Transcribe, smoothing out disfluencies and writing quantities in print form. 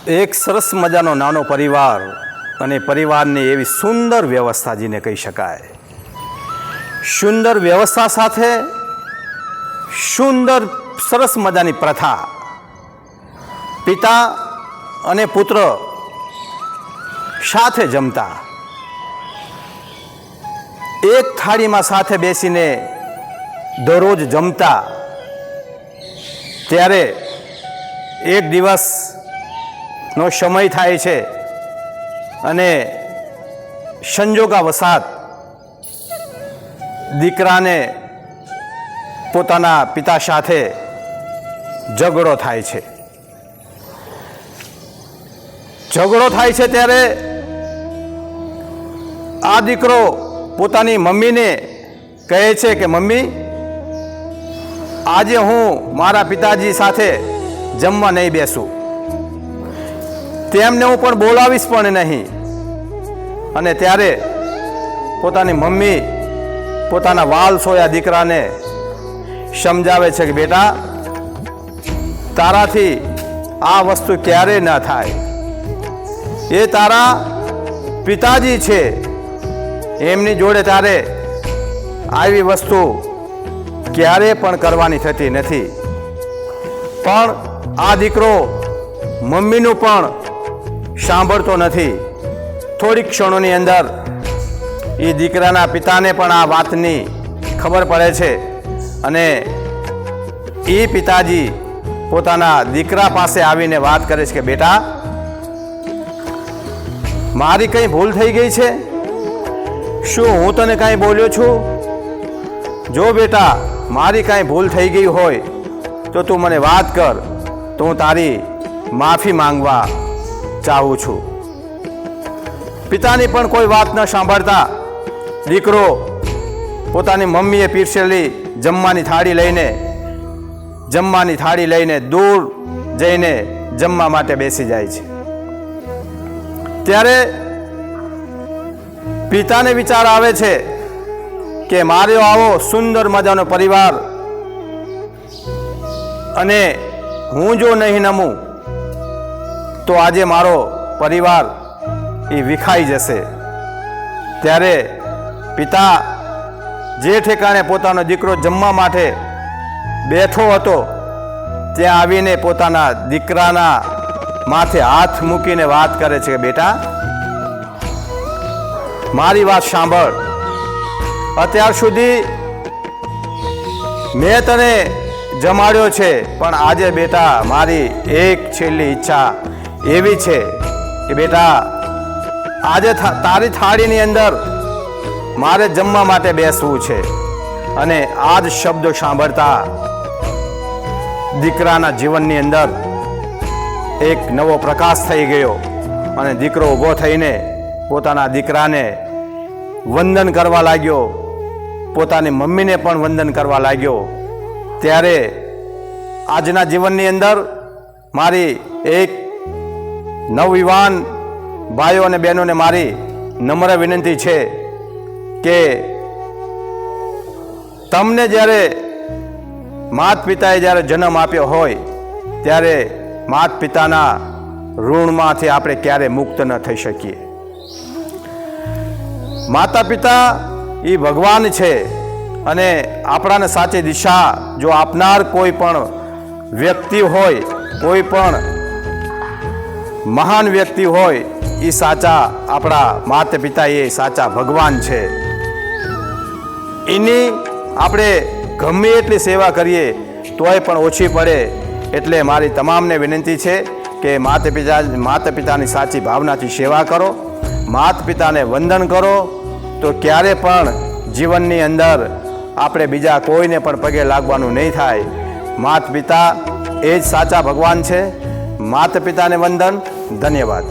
એક સરસ મજાનો નાનો પરિવાર અને પરિવારની એવી સુંદર વ્યવસ્થા જેને કહી શકાય. સુંદર વ્યવસ્થા સાથે સુંદર સરસ મજાની પ્રથા. પિતા અને પુત્ર સાથે જમતા, એક થાળીમાં સાથે બેસીને દરરોજ જમતા. ત્યારે એક દિવસનો સમય થાય છે અને સંજોગાવસાત દીકરાને પોતાના પિતા સાથે ઝઘડો થાય છે. ઝઘડો થાય છે ત્યારે આ દીકરો પોતાની મમ્મીને કહે છે કે મમ્મી, આજે હું મારા પિતાજી સાથે જમવા નહીં બેસું, તેમને હું પણ બોલાવીશ પણ નહીં. અને ત્યારે પોતાની મમ્મી પોતાના વાલ સોયા દીકરાને સમજાવે છે કે બેટા, તારાથી આ વસ્તુ ક્યારેય ન થાય. એ તારા પિતાજી છે, એમની જોડે તારે આવી વસ્તુ ક્યારેય પણ કરવાની થતી નથી. પણ આ દીકરો મમ્મીનું પણ સાંભળતો નથી. થોડીક ક્ષણોની અંદર એ દીકરાના પિતાને પણ આ વાતની ખબર પડે છે અને એ પિતાજી પોતાના દીકરા પાસે આવીને વાત કરે છે કે બેટા, મારી કંઈ ભૂલ થઈ ગઈ છે? શું હું તને કાંઈ બોલ્યો છું? જો બેટા મારી કાંઈ ભૂલ થઈ ગઈ હોય તો તું મને વાત કર, તો હું તારી માફી માંગવા ચાહું છું. પિતાની પણ કોઈ વાત ન સાંભળતા દીકરો પોતાની મમ્મીએ પીરસેલી જમવાની થાળી લઈને દૂર જઈને જમવા માટે બેસી જાય છે. ત્યારે પિતાને વિચાર આવે છે કે મારો આવો સુંદર મજાનો પરિવાર, અને હું જો નહીં નમું તો આજે મારો પરિવાર એ વિખાઈ જશે. ત્યારે પિતા જે ઠેકાણે પોતાનો દીકરો જમવા માટે બેઠો હતો ત્યાં આવીને પોતાના દીકરાના માથે હાથ મૂકીને વાત કરે છે કે બેટા, મારી વાત સાંભળ. અત્યાર સુધી મેં તને જમાડ્યો છે, પણ આજે બેટા મારી એક છેલ્લી ઈચ્છા એવી છે કે બેટા, આજે તારી થાળીની અંદર મારે જમવા માટે બેસવું છે. અને આ જ શબ્દો સાંભળતા દીકરાના જીવનની અંદર એક નવો પ્રકાશ થઈ ગયો અને દીકરો ઊભો થઈને પોતાના દીકરાને વંદન કરવા લાગ્યો, પોતાની મમ્મીને પણ વંદન કરવા લાગ્યો. ત્યારે આજના જીવનની અંદર મારી એક નવયુવાન ભાઈઓ અને બહેનોને મારી નમ્ર વિનંતી છે કે તમને જ્યારે માત પિતાએ જ્યારે જન્મ આપ્યો હોય ત્યારે માત પિતાના ઋણમાંથી આપણે ક્યારે મુક્ત ન થઈ શકીએ. માતા પિતા એ ભગવાન છે અને આપણાને સાચી દિશા જો આપનાર કોઈ પણ વ્યક્તિ હોય, કોઈ પણ મહાન વ્યક્તિ હોય, એ સાચા આપણા માતા પિતા એ સાચા ભગવાન છે. એની આપણે ગમે એટલી સેવા કરીએ તોય પણ ઓછી પડે. એટલે મારી તમામને વિનંતી છે કે માતા પિતાની સાચી ભાવનાથી સેવા કરો, માતા પિતાને વંદન કરો, તો ક્યારે પણ જીવનની અંદર આપણે બીજા કોઈને પણ પગે લાગવાનું નહીં થાય. માતા પિતા એ જ સાચા ભગવાન છે. માતા પિતાને વંદન. ધન્યવાદ.